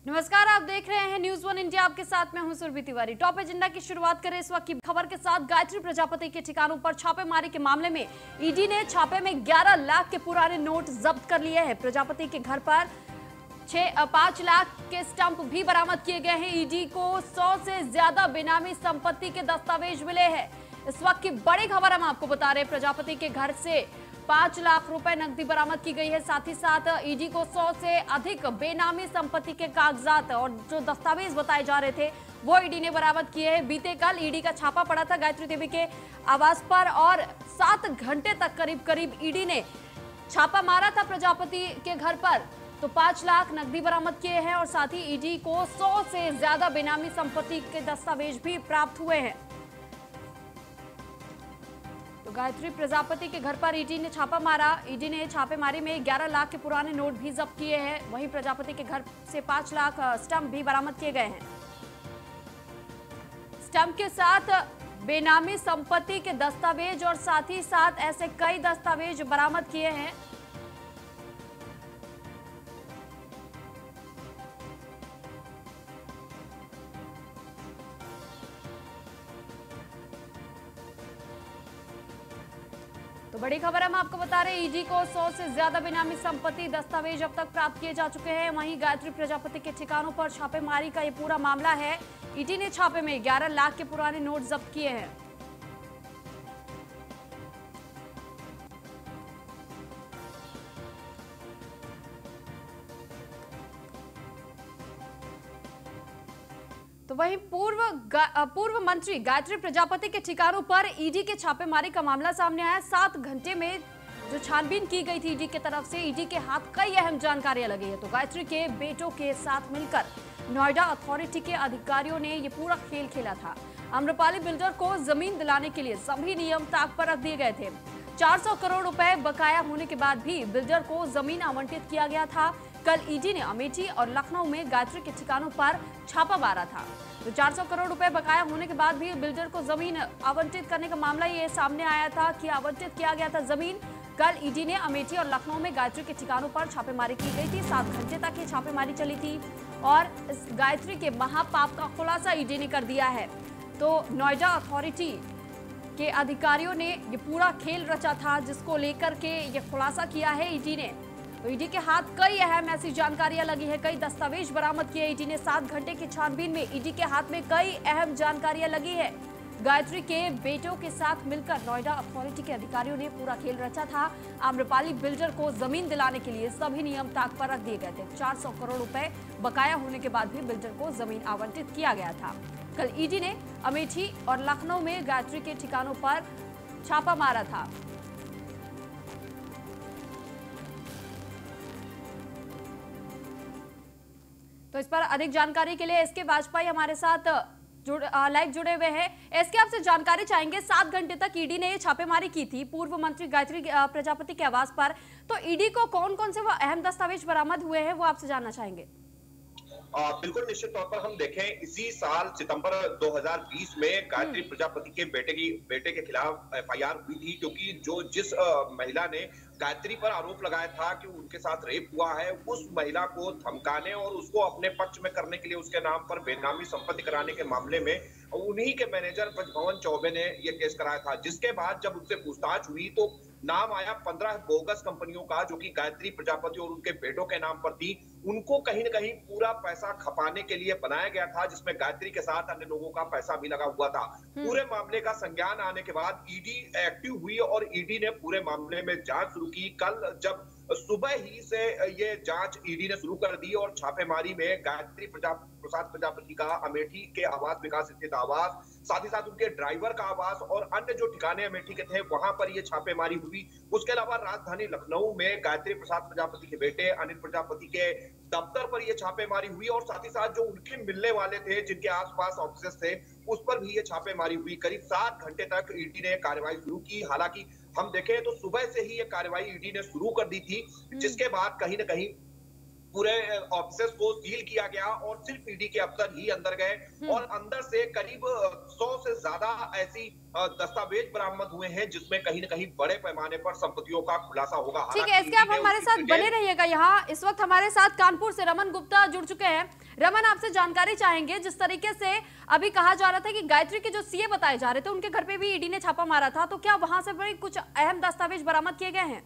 नमस्कार, आप देख रहे हैं न्यूज वन इंडिया। आपके साथ मैं हूं सुरभि तिवारी। टॉप एजेंडा की शुरुआत करें इस वक्त की खबर के साथ। गायत्री प्रजापति के ठिकानों पर छापेमारी के मामले में ईडी ने छापे में 11 लाख के पुराने नोट जब्त कर लिए हैं। प्रजापति के घर पर 5 लाख के स्टंप भी बरामद किए गए हैं। ईडी को 100 से ज्यादा बेनामी संपत्ति के दस्तावेज मिले हैं। इस वक्त की बड़ी खबर हम आपको बता रहे हैं। प्रजापति के घर से 5 लाख रुपए नकदी बरामद की गई है। साथ ही साथ ईडी को 100 से अधिक बेनामी संपत्ति के कागजात और जो दस्तावेज बताए जा रहे थे वो ईडी ने बरामद किए हैं। बीते कल ईडी का छापा पड़ा था गायत्री देवी के आवास पर और 7 घंटे तक करीब ईडी ने छापा मारा था प्रजापति के घर पर। तो 5 लाख नकदी बरामद किए हैं और साथ ही ईडी को 100 से ज्यादा बेनामी संपत्ति के दस्तावेज भी प्राप्त हुए हैं। तो गायत्री प्रजापति के घर पर ईडी ने छापा मारा। ईडी ने छापेमारी में 11 लाख के पुराने नोट भी जब्त किए हैं। वहीं प्रजापति के घर से 5 लाख स्टंप भी बरामद किए गए हैं। स्टंप के साथ बेनामी संपत्ति के दस्तावेज और साथ ही साथ ऐसे कई दस्तावेज बरामद किए हैं। तो बड़ी खबर हम आपको बता रहे हैं। ईडी को 100 से ज्यादा बेनामी संपत्ति दस्तावेज अब तक प्राप्त किए जा चुके हैं। वहीं गायत्री प्रजापति के ठिकानों पर छापेमारी का ये पूरा मामला है। ईडी ने छापे में 11 लाख के पुराने नोट जब्त किए हैं। तो वहीं पूर्व मंत्री गायत्री प्रजापति के ठिकानों पर ईडी के छापेमारी का मामला सामने आया। 7 घंटे में जो छानबीन की गई थी ईडी की तरफ से, ईडी के हाथ कई अहम जानकारियां लगी है। तो गायत्री के बेटों के साथ मिलकर नोएडा अथॉरिटी के अधिकारियों ने ये पूरा खेल खेला था। आम्रपाली बिल्डर को जमीन दिलाने के लिए सभी नियम ताक पर रख दिए गए थे। 400 करोड़ रुपए बकाया होने के बाद भी बिल्डर को जमीन आवंटित किया गया था। कल ईडी ने अमेठी और लखनऊ में गायत्री के ठिकानों पर छापा मारा था। तो 400 करोड़ रुपए बकाया होने के बाद भी बिल्डर को जमीन आवंटित करने का मामला ये सामने आया था कि आवंटित किया गया था जमीन। कल ईडी ने अमेठी और लखनऊ में गायत्री के ठिकानों पर छापेमारी की गई थी। 7 घंटे तक ये छापेमारी चली थी और इस गायत्री के महापाप का खुलासा ईडी ने कर दिया है। तो नोएडा अथॉरिटी के अधिकारियों ने ये पूरा खेल रचा था, जिसको लेकर के ये खुलासा किया है ईडी ने। तो ईडी के हाथ कई अहम ऐसी जानकारियां लगी है, कई दस्तावेज बरामद किए ईडी ने। 7 घंटे की छानबीन में ईडी के हाथ में कई अहम जानकारियां लगी है। गायत्री के बेटों के साथ मिलकर नोएडा अथॉरिटी के अधिकारियों ने पूरा खेल रचा था। आम्रपाली बिल्डर को जमीन दिलाने के लिए सभी नियम ताक पर रख दिए गए थे। 400 करोड़ रुपए बकाया होने के बाद भी बिल्डर को जमीन आवंटित किया गया था। कल ईडी ने अमेठी और लखनऊ में गायत्री के ठिकानों पर छापा मारा था। तो इस पर अधिक जानकारी के लिए एसके वाजपेयी हमारे साथ लाइव जुड़े हुए हैं। एसके, आपसे जानकारी चाहेंगे। 7 घंटे तक ईडी ने छापेमारी की थी पूर्व मंत्री गायत्री प्रजापति के आवास पर। तो ईडी को कौन कौन से वो अहम दस्तावेज बरामद हुए हैं, वो आपसे जानना चाहेंगे। बिल्कुल, निश्चित तौर पर हम देखें, इसी साल सितंबर 2020 में गायत्री प्रजापति के बेटे के खिलाफ एफआईआर हुई थी, क्योंकि जिस महिला ने गायत्री पर आरोप लगाया था कि उनके साथ रेप हुआ है, उस महिला को धमकाने और उसको अपने पक्ष में करने के लिए उसके नाम पर बेनामी संपत्ति कराने के मामले में उन्हीं के मैनेजर ब्रजभवन चौबे ने यह केस कराया था। जिसके बाद जब उससे पूछताछ हुई तो नाम आया 15 बोगस कंपनियों का, जो कि गायत्री प्रजापति और उनके बेटों के नाम पर थी। उनको कहीं न कहीं पूरा पैसा खपाने के लिए बनाया गया था, जिसमें गायत्री के साथ अन्य लोगों का पैसा भी लगा हुआ था। पूरे मामले का संज्ञान आने के बाद ईडी एक्टिव हुई और ईडी ने पूरे मामले में जांच शुरू की। कल जब सुबह ही से ये जांच ईडी ने शुरू कर दी और छापेमारी में गायत्री प्रसाद प्रजापति का अमेठी के आवास विकास स्थित आवास, साथ ही साथ उनके ड्राइवर का आवास और अन्य जो ठिकाने अमेठी के थे वहां पर ये छापेमारी हुई। उसके अलावा राजधानी लखनऊ में गायत्री प्रसाद प्रजापति के बेटे अनिल प्रजापति के दफ्तर पर यह छापेमारी हुई और साथ ही साथ जो उनके मिलने वाले थे, जिनके आसपास ऑफिस थे, उस पर भी ये छापेमारी हुई। करीब 7 घंटे तक ईडी ने कार्रवाई शुरू की। हालांकि हम देखें तो सुबह से ही ये कार्रवाई ईडी ने शुरू कर दी थी, जिसके बाद कहीं न कहीं पूरे ऑफिस को सील किया गया और सिर्फ ईडी के अफसर ही अंदर गए और अंदर से करीब 100 से ज्यादा ऐसी दस्तावेज बरामद हुए हैं, जिसमें कहीं न कहीं बड़े पैमाने पर संपत्तियों का खुलासा होगा। ठीक है, इसके आप हमारे साथ बने रहिएगा। यहाँ इस वक्त हमारे साथ कानपुर से रमन गुप्ता जुड़ चुके हैं। रमन, आपसे जानकारी चाहेंगे, जिस तरीके से अभी कहा जा रहा था कि गायत्री के जो सीए बताए जा रहे थे उनके घर पे भी ईडी ने छापा मारा था, तो क्या वहां से भी कुछ अहम दस्तावेज बरामद किए गए हैं?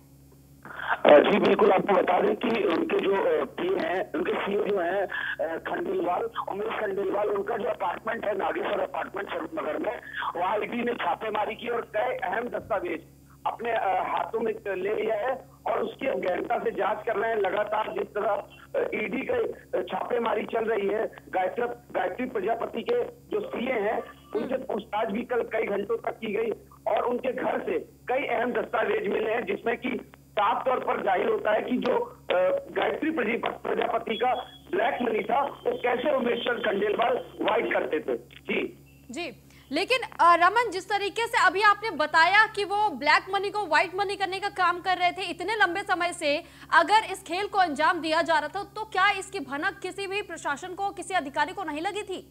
जी बिल्कुल, आपको बता दें कि उनके जो पीए हैं, उनके सीए जो हैं खंडेलवाल, उमेश खंडेलवाल, उनका जो अपार्टमेंट है नागेश्वर अपार्टमेंट स्वरूप नगर में, वहाँ ईडी ने छापेमारी की और कई अहम दस्तावेज अपने हाथों में ले लिया है और उसकी गहनता से जांच कर रहे हैं। लगातार जिस तरह ईडी के छापेमारी चल रही है, गायत्री प्रजापति के जो सीए हैं उनसे पूछताछ भी कल कई घंटों तक की गई और उनके घर से कई अहम दस्तावेज मिले हैं, जिसमें कि साफ तौर पर जाहिर होता है कि जो गायत्री प्रजापति का ब्लैक मनी था वो कैसे उमेश खंडेलवाल वाइट करते थे। जी, लेकिन रमन, जिस तरीके से अभी आपने बताया कि वो ब्लैक मनी को व्हाइट मनी करने का काम कर रहे थे इतने लंबे समय से, अगर इस खेल को अंजाम दिया जा रहा था तो क्या इसकी भनक किसी भी प्रशासन को, किसी अधिकारी को नहीं लगी थी?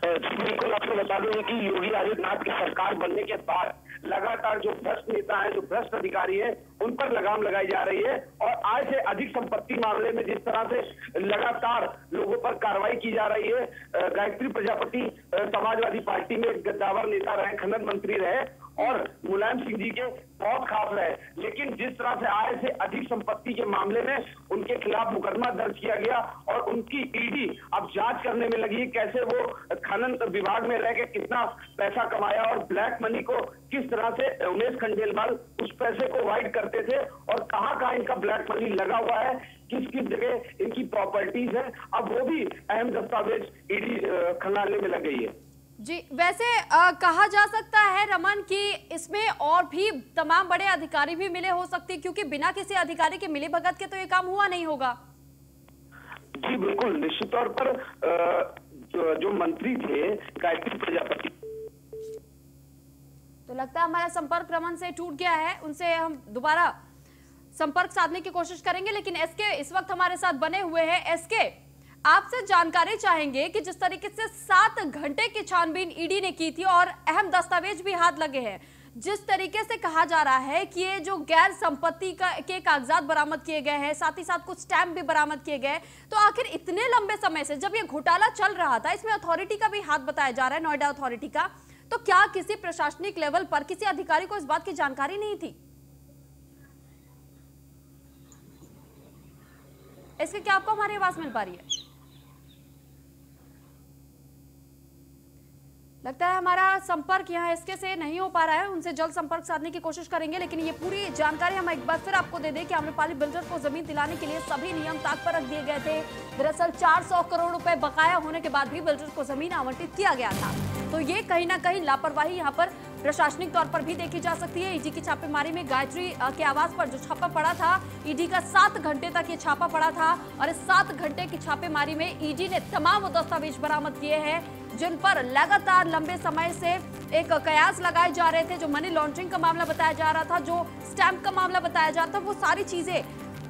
बिल्कुल, आपको बता दें कि योगी आदित्यनाथ की सरकार बनने के बाद लगातार जो भ्रष्ट नेता हैं, जो भ्रष्ट अधिकारी हैं, उन पर लगाम लगाई जा रही है और आय से अधिक संपत्ति मामले में जिस तरह से लगातार लोगों पर कार्रवाई की जा रही है। गायत्री प्रजापति समाजवादी पार्टी में गद्दावर नेता रहे, खनन मंत्री रहे और मुलायम सिंह जी के बहुत खास रहे, लेकिन जिस तरह से आय से अधिक संपत्ति के मामले में उनके खिलाफ मुकदमा दर्ज किया गया और उनकी ईडी अब जांच करने में लगी है कैसे वो खनन विभाग में रह के कितना पैसा कमाया और ब्लैक मनी को किस तरह से उमेश खंडेलवाल उस पैसे को वाइट करते थे और कहां इनका ब्लैक मनी लगा हुआ है, किस किस जगह इनकी प्रॉपर्टीज है, अब वो भी अहम दस्तावेज ईडी खंगालने में लग गई है। जी, वैसे कहा जा सकता है रमन कि इसमें और भी तमाम बड़े अधिकारी भी मिले हो सकते, क्योंकि बिना किसी अधिकारी के मिलीभगत के तो ये काम हुआ नहीं होगा। जी बिल्कुल, निश्चित तौर पर जो मंत्री थे गायत्री प्रजापति, तो लगता है हमारा संपर्क रमन से टूट गया है, उनसे हम दोबारा संपर्क साधने की कोशिश करेंगे। लेकिन एसके इस वक्त हमारे साथ बने हुए हैं। एसके, आपसे जानकारी चाहेंगे कि जिस तरीके से 7 घंटे की छानबीन ईडी ने की थी और अहम दस्तावेज भी हाथ लगे हैं, जिस तरीके से कहा जा रहा है कि ये जो गैर संपत्ति के कागजात बरामद किए गए हैं, साथ ही साथ कुछ स्टैंप भी बरामद किए गए, तो आखिर इतने लंबे समय से जब ये घोटाला चल रहा था, इसमें अथॉरिटी का भी हाथ बताया जा रहा है, नोएडा अथॉरिटी का, तो क्या किसी प्रशासनिक लेवल पर किसी अधिकारी को इस बात की जानकारी नहीं थी? इसके क्या आपको हमारी आवाज मिल पा रही है? लगता है हमारा संपर्क यहाँ इसके से नहीं हो पा रहा है, उनसे जल्द संपर्क साधने की कोशिश करेंगे। लेकिन ये पूरी जानकारी हम एक बार फिर आपको दे दें कि आम्रपाली बिल्डर को जमीन दिलाने के लिए सभी नियम ताक पर रख दिए गए थे। दरअसल 400 करोड़ रुपए बकाया होने के बाद भी बिल्डर को जमीन आवंटित किया गया था। तो ये कहीं ना कहीं लापरवाही यहाँ पर प्रशासनिक तौर पर भी देखी जा सकती है। ईडी की छापेमारी में गायत्री के आवास पर जो छापा पड़ा था, ईडी का 7 घंटे तक ये छापा पड़ा था और इस 7 घंटे की छापेमारी में ईडी ने तमाम वो दस्तावेज बरामद किए हैं जिन पर लगातार लंबे समय से एक कयास लगाए जा रहे थे। जो मनी लॉन्ड्रिंग का मामला बताया जा रहा था, जो स्टैंप का मामला बताया जा रहा था, वो सारी चीजें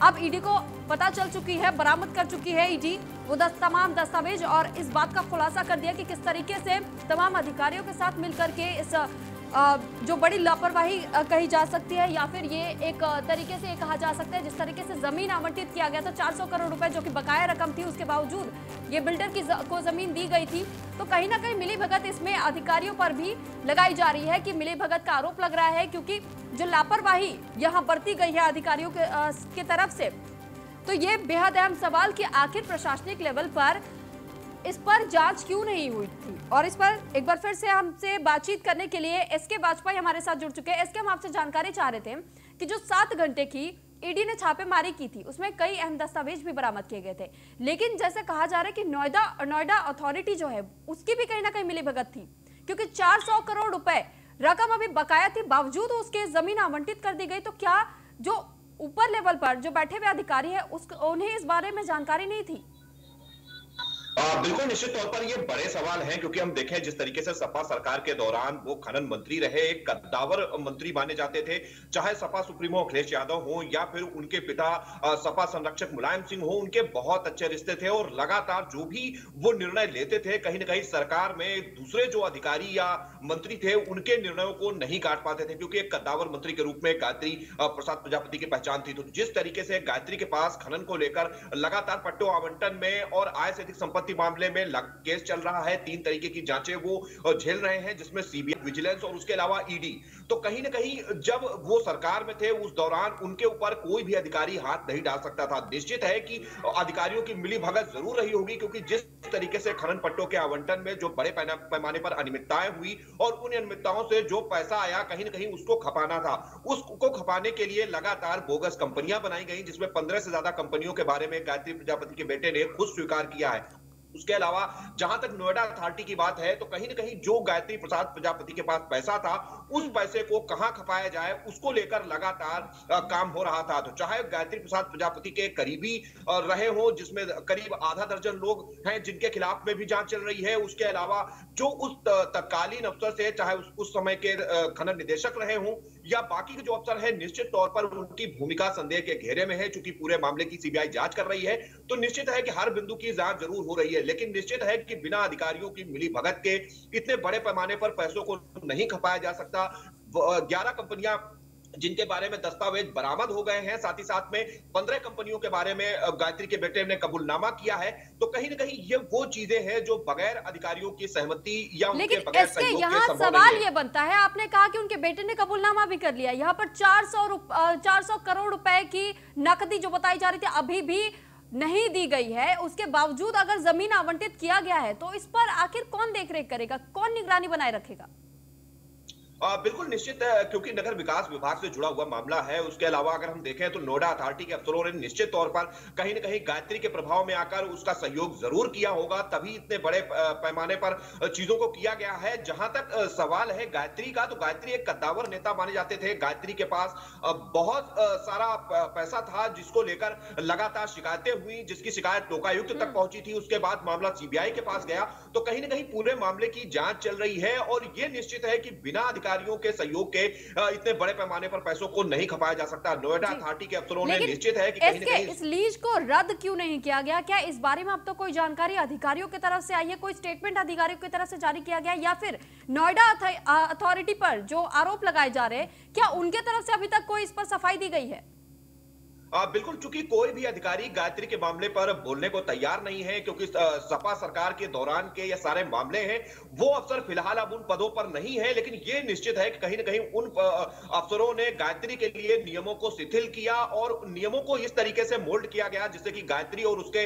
अब ईडी को पता चल चुकी है, बरामद कर चुकी है ईडी वो तमाम दस्तावेज और इस बात का खुलासा कर दिया कि किस तरीके से तमाम अधिकारियों के साथ मिलकर के इस जो बड़ी लापरवाही कही जा सकती है या फिर ये एक तरीके से कहा जा सकता है जिस तरीके से जमीन आवंटित किया गया था, 400 करोड़ रुपए जो कि बकाया रकम थी, उसके बावजूद ये बिल्डर को जमीन दी गई थी। तो कहीं ना कहीं मिलीभगत इसमें अधिकारियों पर भी लगाई जा रही है कि मिलीभगत का आरोप लग रहा है, क्योंकि जो लापरवाही यहाँ बरती गई है अधिकारियों के तरफ से, तो ये बेहद अहम सवाल कि आखिर प्रशासनिक लेवल पर इस पर जांच क्यों नहीं हुई थी। और इस पर एक बार फिर से हमसे बातचीत करने के लिए एसके वाजपेयी हमारे साथ जुड़ चुके हैं। एसके, हम आपसे जानकारी चाह रहे थे कि जो 7 घंटे की ईडी ने छापेमारी की थी उसमें कई अहम दस्तावेज भी बरामद किए गए थे, लेकिन जैसे कहा जा रहा है कि नोएडा अथॉरिटी जो है उसकी भी कहीं ना कहीं मिलीभगत थी, क्योंकि 400 करोड़ रुपए रकम अभी बकाया थी, बावजूद उसके जमीन आवंटित कर दी गई। तो क्या जो ऊपर लेवल पर जो बैठे हुए अधिकारी है उन्हें इस बारे में जानकारी नहीं थी? बिल्कुल निश्चित तौर पर ये बड़े सवाल हैं, क्योंकि हम देखें जिस तरीके से सपा सरकार के दौरान वो खनन मंत्री रहे, एक कद्दावर मंत्री माने जाते थे, चाहे सपा सुप्रीमो अखिलेश यादव हो या फिर उनके पिता सपा संरक्षक मुलायम सिंह हो, उनके बहुत अच्छे रिश्ते थे और लगातार जो भी वो निर्णय लेते थे, कहीं ना कहीं सरकार में दूसरे जो अधिकारी या मंत्री थे उनके निर्णयों को नहीं काट पाते थे, क्योंकि एक कद्दावर मंत्री के रूप में गायत्री प्रसाद प्रजापति की पहचान थी। तो जिस तरीके से गायत्री के पास खनन को लेकर लगातार पट्टों आवंटन में और आय से अधिक संपत्ति मामले में केस चल रहा है, 3 तरीके की जांचें वो झेल रहे हैं, जिसमें सीबीआई, विजिलेंस और उसके अलावा ईडी। तो कहीं ना कहीं जब वो सरकार में थे उस दौरान उनके ऊपर कोई भी अधिकारी हाथ नहीं डाल सकता था। निश्चित है कि अधिकारियों की मिलीभगत जरूर रही होगी, क्योंकि जिस तरीके से खनन पट्टों के आवंटन में जो बड़े पैमाने पर अनियमितताएं हुई और उन अनियमितताओं से जो पैसा आया कहीं ना कहीं उसको खपाना था, उसको खपाने के लिए लगातार बोगस कंपनियां बनाई गई, जिसमें 15 से ज्यादा कंपनियों के बारे में गायत्री प्रजापति के बेटे ने खुद स्वीकार किया है। उसके अलावा जहां तक नोएडा अथॉरिटी की बात है, तो कहीं ना कहीं जो गायत्री प्रसाद प्रजापति के पास पैसा था, उस पैसे को कहां खपाया जाए उसको लेकर लगातार काम हो रहा था। तो चाहे गायत्री प्रसाद प्रजापति के करीबी रहे हो, जिसमें करीब आधा दर्जन लोग हैं जिनके खिलाफ में भी जांच चल रही है, उसके अलावा जो उस तत्कालीन अफसर से, चाहे उस समय के खनन निदेशक रहे हों या बाकी के जो अफसर है, निश्चित तौर पर उनकी भूमिका संदेह के घेरे में है। चूंकि पूरे मामले की सीबीआई जांच कर रही है, तो निश्चित है कि हर बिंदु की जांच जरूर हो रही है, लेकिन निश्चित है कि बिना अधिकारियों की मिलीभगत के इतने बड़े पैमाने पर पैसों को नहीं खपाया जा सकता। 11 कंपनियां जिनके बारे में दस्तावेज बरामद हो गए हैं, साथ ही साथ में 15 कंपनियों के बारे में गायत्री के बेटे ने कबूलनामा किया है। तो कहीं ना कहीं ये वो चीजें हैं जो बगैर अधिकारियों की सहमति या उनके बगैर सहयोग के यहाँ संभव सवाल नहीं है। ये बनता है, आपने कहा कि उनके बेटे ने कबूलनामा भी कर लिया, यहाँ पर 400 करोड़ रुपए की नकदी जो बताई जा रही थी अभी भी नहीं दी गई है। उसके बावजूद अगर जमीन आवंटित किया गया है तो इस पर आखिर कौन देखरेख करेगा, कौन निगरानी बनाए रखेगा? बिल्कुल निश्चित है, क्योंकि नगर विकास विभाग से जुड़ा हुआ मामला है। उसके अलावा अगर हम देखें तो नोएडा अथॉरिटी के अफसरों ने निश्चित तौर पर कहीं ना कहीं गायत्री के प्रभाव में आकर उसका सहयोग जरूर किया होगा, तभी इतने बड़े पैमाने पर चीजों को किया गया है। जहां तक सवाल है गायत्री का, तो गायत्री एक कद्दावर नेता माने जाते थे। गायत्री के पास बहुत सारा पैसा था, जिसको लेकर लगातार शिकायतें हुई, जिसकी शिकायत लोकायुक्त तक पहुंची थी। उसके बाद मामला सीबीआई के पास गया। तो कहीं ना कहीं पूरे मामले की जांच चल रही है और यह निश्चित है कि बिना अधिकारियों के सहयोग के इतने बड़े पैमाने पर पैसों को नहीं खपाया जा सकता। नोएडा अथॉरिटी के अफसरों ने निश्चित है कि कहीं ना कहीं इस लीज को रद्द क्यों नहीं किया गया? क्या इस बारे में अब तक कोई जानकारी अधिकारियों की तरफ से आई है, कोई स्टेटमेंट अधिकारियों की तरफ से जारी किया गया, या फिर नोएडा अथॉरिटी पर जो आरोप लगाए जा रहे हैं क्या उनके तरफ से अभी तक कोई इस पर सफाई दी गई है? बिल्कुल, चूंकि कोई भी अधिकारी गायत्री के मामले पर बोलने को तैयार नहीं है, क्योंकि सपा सरकार के दौरान के ये सारे मामले हैं। वो अफसर फिलहाल अब उन पदों पर नहीं है, लेकिन ये निश्चित है कि कहीं ना कहीं उन अफसरों ने गायत्री के लिए नियमों को शिथिल किया और नियमों को इस तरीके से मोल्ड किया गया जिससे कि गायत्री और उसके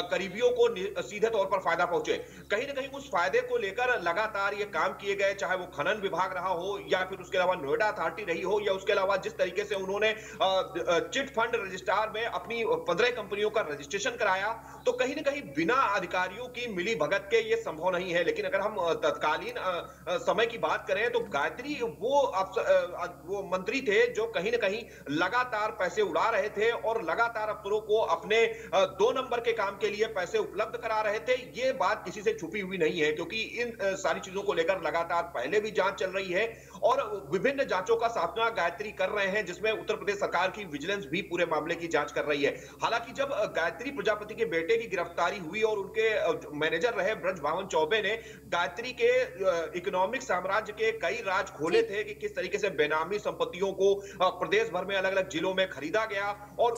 करीबियों को सीधे तौर पर फायदा पहुंचे। कहीं ना कहीं उस फायदे को लेकर लगातार ये काम किए गए, चाहे वो खनन विभाग रहा हो या फिर उसके अलावा नोएडा अथॉरिटी रही हो, या उसके अलावा जिस तरीके से उन्होंने चिट फंड रजिस्ट्रार में अपनी 15 कंपनियों का रजिस्ट्रेशन कराया। तो कहीं ना कहीं बिना अधिकारियों की मिली भगत के ये संभव नहीं है। लेकिन अगर हम तत्कालीन समय की बात करें तो गायत्री वो मंत्री थे जो कहीं ना कहीं लगातार पैसे उड़ा रहे थे और लगातार अफसरों को अपने 2 नंबर के काम के लिए पैसे उपलब्ध करा रहे थे। ये बात किसी से छुपी हुई नहीं है, क्योंकि इन सारी चीजों को लेकर लगातार पहले भी जांच चल रही है और विभिन्न जांचों का सामना गायत्री कर रहे हैं, जिसमें उत्तर प्रदेश सरकार की विजिलेंस भी पूरे मामले की जांच कर रही है। हालांकि जब गायत्री प्रजापति के बेटे की गिरफ्तारी हुई और उनके मैनेजर रहे ब्रज भावन चौबे ने गायत्री के इकोनॉमिक साम्राज्य के कई राज खोले थे कि किस तरीके से बेनामी संपत्तियों को प्रदेश भर में अलग अलग जिलों में खरीदा गया और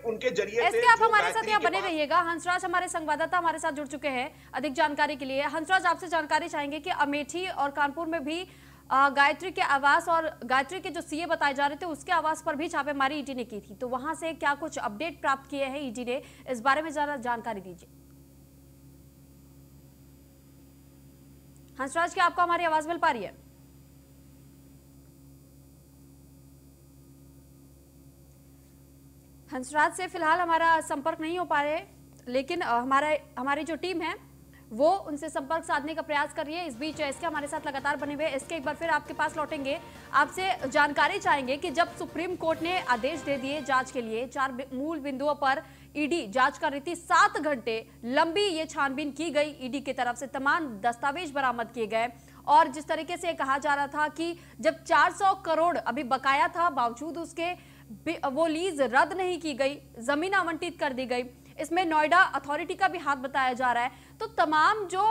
उनके जरिए से आप हमारे साथ यहाँ बने रहिएगा। हंसराज हमारे संवाददाता हमारे साथ जुड़ चुके हैं अधिक जानकारी के लिए। हंसराज, आपसे जानकारी चाहेंगे कि अमेठी और कानपुर में भी गायत्री के आवास और गायत्री के जो सीए बताए जा रहे थे उसके आवास पर भी छापेमारी ईडी ने की थी, तो वहां से क्या कुछ अपडेट प्राप्त किए हैं ईडी ने, इस बारे में जरा जानकारी दीजिए। हंसराज, क्या आपको हमारी आवाज मिल पा रही है? हंसराज से फिलहाल हमारा संपर्क नहीं हो पा रहे, लेकिन हमारी जो टीम है वो उनसे संपर्क साधने का प्रयास कर रही है। इस बीच एसके हमारे साथ लगातार बने हुए। एसके, एक बार फिर आपके पास लौटेंगे, आपसे जानकारी चाहेंगे कि जब सुप्रीम कोर्ट ने आदेश दे दिए जांच के लिए, 4 मूल बिंदुओं पर ईडी जांच कर रही थी, 7 घंटे लंबी ये छानबीन की गई, ईडी की तरफ से तमाम दस्तावेज बरामद किए गए और जिस तरीके से कहा जा रहा था कि जब 400 करोड़ अभी बकाया था, बावजूद उसके वो लीज रद्द नहीं की गई, जमीन आवंटित कर दी गई, इसमें नोएडा अथॉरिटी का भी हाथ बताया जा रहा है। तो तमाम जो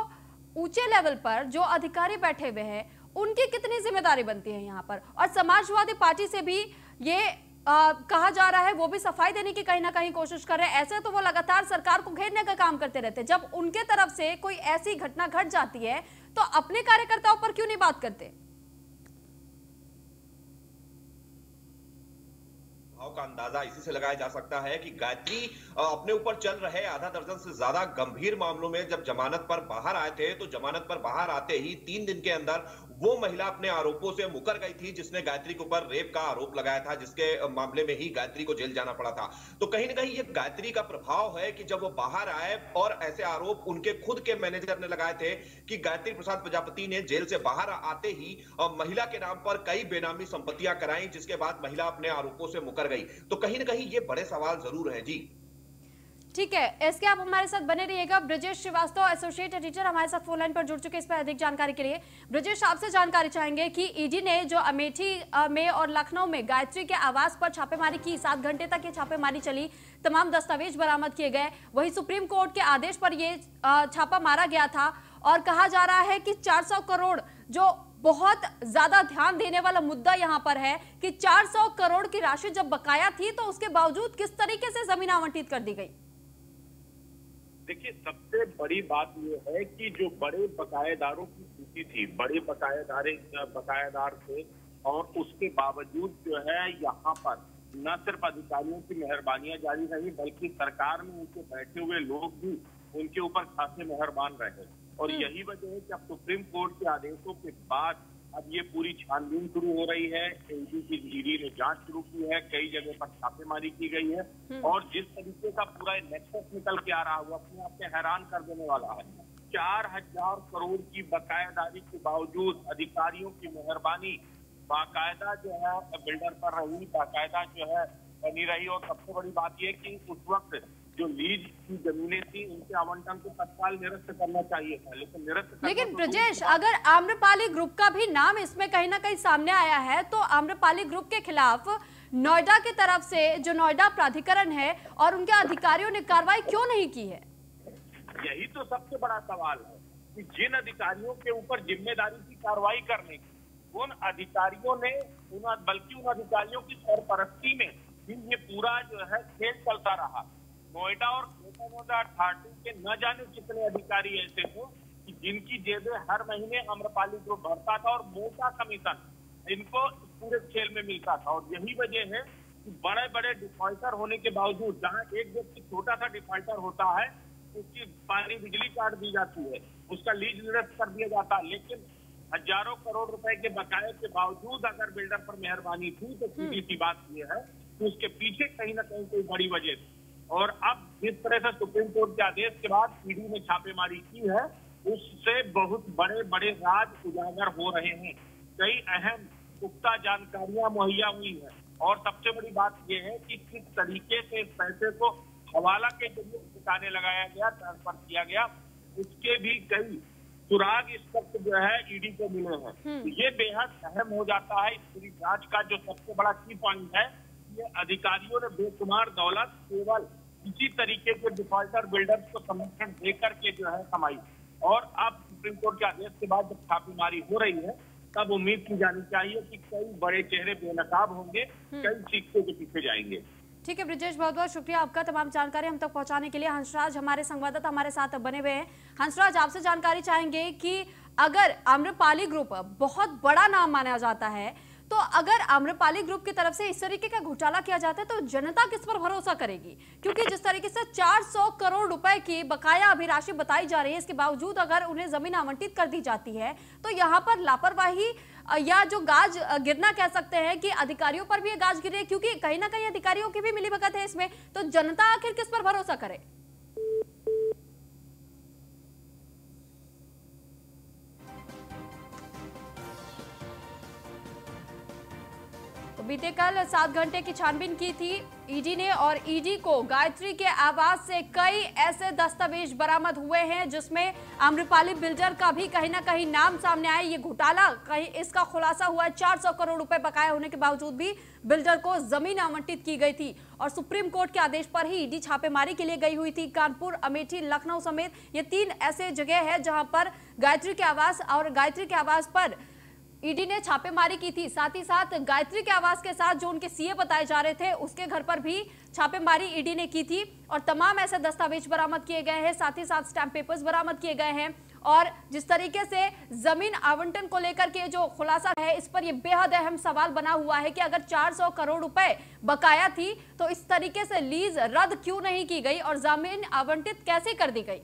ऊंचे लेवल पर जो अधिकारी बैठे हुए हैं, उनकी कितनी जिम्मेदारी बनती है यहाँ पर? और समाजवादी पार्टी से भी ये कहा जा रहा है, वो भी सफाई देने की कहीं ना कहीं कोशिश कर रहे हैं। ऐसे तो वो लगातार सरकार को घेरने का काम करते रहते हैं, जब उनके तरफ से कोई ऐसी घटना घट जाती है तो अपने कार्यकर्ताओं पर क्यों नहीं बात करते? भाव का अंदाजा इसी से लगाया जा सकता है कि गायत्री अपने ऊपर चल रहे आधा दर्जन से ज्यादा गंभीर मामलों में जब जमानत पर बाहर आए थे, तो जमानत पर बाहर आते ही 3 दिन के अंदर वो महिला अपने आरोपों से मुकर गई थी जिसने गायत्री के ऊपर रेप का आरोप लगाया था, जिसके मामले में ही गायत्री को जेल जाना पड़ा था। तो कहीं ना कहीं ये गायत्री का प्रभाव है कि जब वो बाहर आए और ऐसे आरोप उनके खुद के मैनेजर ने लगाए थे कि गायत्री प्रसाद प्रजापति ने जेल से बाहर आते ही महिला के नाम पर कई बेनामी संपत्तियां कराई, जिसके बाद महिला अपने आरोपों से मुकर गई। तो कहीं ना कहीं ये बड़े सवाल जरूर है जी। ठीक है, इसके आप हमारे साथ बने रहिएगा। ब्रजेश श्रीवास्तव, एसोसिएट एडिटर, हमारे साथ फोन लाइन पर जुड़ चुके हैं इस पर अधिक जानकारी के लिए। ब्रजेश, आपसे जानकारी चाहेंगे कि ईडी ने जो अमेठी में और लखनऊ में गायत्री के आवास पर छापेमारी की, 7 घंटे तक ये छापेमारी चली, तमाम दस्तावेज बरामद किए गए, वही सुप्रीम कोर्ट के आदेश पर ये छापा मारा गया था और कहा जा रहा है कि 400 करोड़, जो बहुत ज्यादा ध्यान देने वाला मुद्दा यहाँ पर है कि 400 करोड़ की राशि जब बकाया थी तो उसके बावजूद किस तरीके से जमीन आवंटित कर दी गई? देखिए, सबसे बड़ी बात यह है कि जो बड़े बकायेदारों की सूची थी, बड़े बकायेदार थे और उसके बावजूद जो है यहाँ पर न सिर्फ अधिकारियों की मेहरबानियां जारी रही, बल्कि सरकार में उनके बैठे हुए लोग भी उनके ऊपर खासे मेहरबान रहे। और यही वजह है कि अब सुप्रीम कोर्ट के आदेशों के बाद अब ये पूरी छानबीन शुरू हो रही है। ईडी ने जांच शुरू की है, कई जगह पर छापेमारी की गई है और जिस तरीके का पूरा नेक्सस निकल के आ रहा है वो अपने आप में हैरान कर देने वाला है। 4000 करोड़ की बकायेदारी के बावजूद अधिकारियों की मेहरबानी बाकायदा जो है बिल्डर पर रही, बाकायदा जो है बनी रही। और सबसे बड़ी बात यह कि उस वक्त जो लीज की जमीनें थी उनके आवंटन को तत्काल निरस्त करना चाहिए था, लेकिन ब्रजेश, अगर आम्रपाली ग्रुप का भी नाम इसमें कहीं ना कहीं सामने आया है, तो आम्रपाली ग्रुप के खिलाफ नोएडा की तरफ से जो नोएडा प्राधिकरण है और उनके अधिकारियों ने कार्रवाई क्यों नहीं की है? यही तो सबसे बड़ा सवाल है कि जिन अधिकारियों के ऊपर जिम्मेदारी की कार्रवाई करने की, उन अधिकारियों ने बल्कि उन अधिकारियों की सरपरस्ती में ये पूरा जो है खेल चलता रहा। नोएडा और ग्रेटर नोएडा अथॉरिटी के न जाने कितने अधिकारी ऐसे थे कि जिनकी जेबें हर महीने आम्रपाली ग्रुप भरता था और मोटा कमीशन इनको पूरे खेल में मिलता था। और यही वजह है कि बड़े बड़े डिफॉल्टर होने के बावजूद, जहां एक व्यक्ति छोटा सा डिफॉल्टर होता है, उसकी पानी बिजली काट दी जाती है, उसका लीज निरस्त कर दिया जाता है, लेकिन हजारों करोड़ रुपए के बकाये के बावजूद अगर बिल्डर पर मेहरबानी थी तो सीधी सी बात यह है कि उसके पीछे कहीं ना कहीं कोई बड़ी वजह थी। और अब जिस तरह से सुप्रीम कोर्ट के आदेश के बाद ईडी ने छापेमारी की है, उससे बहुत बड़े बड़े राज उजागर हो रहे हैं, कई अहम पुख्ता जानकारियां मुहैया हुई है। और सबसे बड़ी बात यह है कि किस तरीके से इस पैसे को हवाला के जरिए ठिकाने लगाया गया, ट्रांसफर किया गया, उसके भी कई सुराग इस वक्त जो है ईडी को मिले हैं। तो ये बेहद अहम हो जाता है इस पूरी जांच का। जो सबसे बड़ा की पॉइंट है, ये अधिकारियों ने बेशुमार दौलत केवल इसी तरीके के डिफॉल्टर बिल्डर्स को संरक्षण देकर के जो है कमाई। और अब सुप्रीम कोर्ट के आदेश के बाद जब छापेमारी हो रही है, तब उम्मीद की जानी चाहिए कि कई बड़े चेहरे बेनकाब होंगे, कई सीटों के पीछे जाएंगे। ठीक है ब्रजेश, बहुत बहुत शुक्रिया आपका तमाम जानकारी हम तक पहुंचाने के लिए। हंसराज हमारे संवाददाता हमारे साथ बने हुए हैं। हंसराज, आपसे जानकारी चाहेंगे कि अगर आम्रपाली ग्रुप बहुत बड़ा नाम माना जाता है, तो अगर आम्रपाली ग्रुप की तरफ से इस तरीके का घोटाला किया जाता है तो जनता किस पर भरोसा करेगी? क्योंकि जिस तरीके से 400 करोड़ रुपए की बकाया अभी राशि बताई जा रही है, इसके बावजूद अगर उन्हें जमीन आवंटित कर दी जाती है तो यहाँ पर लापरवाही या जो गाज गिरना कह सकते हैं कि अधिकारियों पर भी ये गाज गिरे, क्योंकि कहीं ना कहीं अधिकारियों की भी मिलीभगत है इसमें, तो जनता आखिर किस पर भरोसा करे? बीते कल 7 घंटे की छानबीन की थी ईडी ने और ईडी को गायत्री के आवास से कई ऐसे दस्तावेज बरामद हुए हैं जिसमें आम्रपाली बिल्डर का भी कहीं ना कहीं नाम सामने आया। ये घोटाला कहीं इसका खुलासा हुआ है। 400 करोड़ रुपए बकाया होने के बावजूद भी बिल्डर को जमीन आवंटित की गई थी और सुप्रीम कोर्ट के आदेश पर ही ईडी छापेमारी के लिए गई हुई थी। कानपुर, अमेठी, लखनऊ समेत ये 3 ऐसे जगह है जहां पर गायत्री के आवास पर ईडी ने छापेमारी की थी। साथ ही साथ गायत्री के आवास के साथ जो उनके सीए बताए जा रहे थे उसके घर पर भी छापेमारी ईडी ने की थी और तमाम ऐसे दस्तावेज बरामद किए गए हैं। साथ ही साथ स्टैंप पेपर्स बरामद किए गए हैं और जिस तरीके से जमीन आवंटन को लेकर के जो खुलासा है इस पर यह बेहद अहम सवाल बना हुआ है कि अगर 400 करोड़ रुपए बकाया थी तो इस तरीके से लीज रद्द क्यों नहीं की गई और जमीन आवंटित कैसे कर दी गई।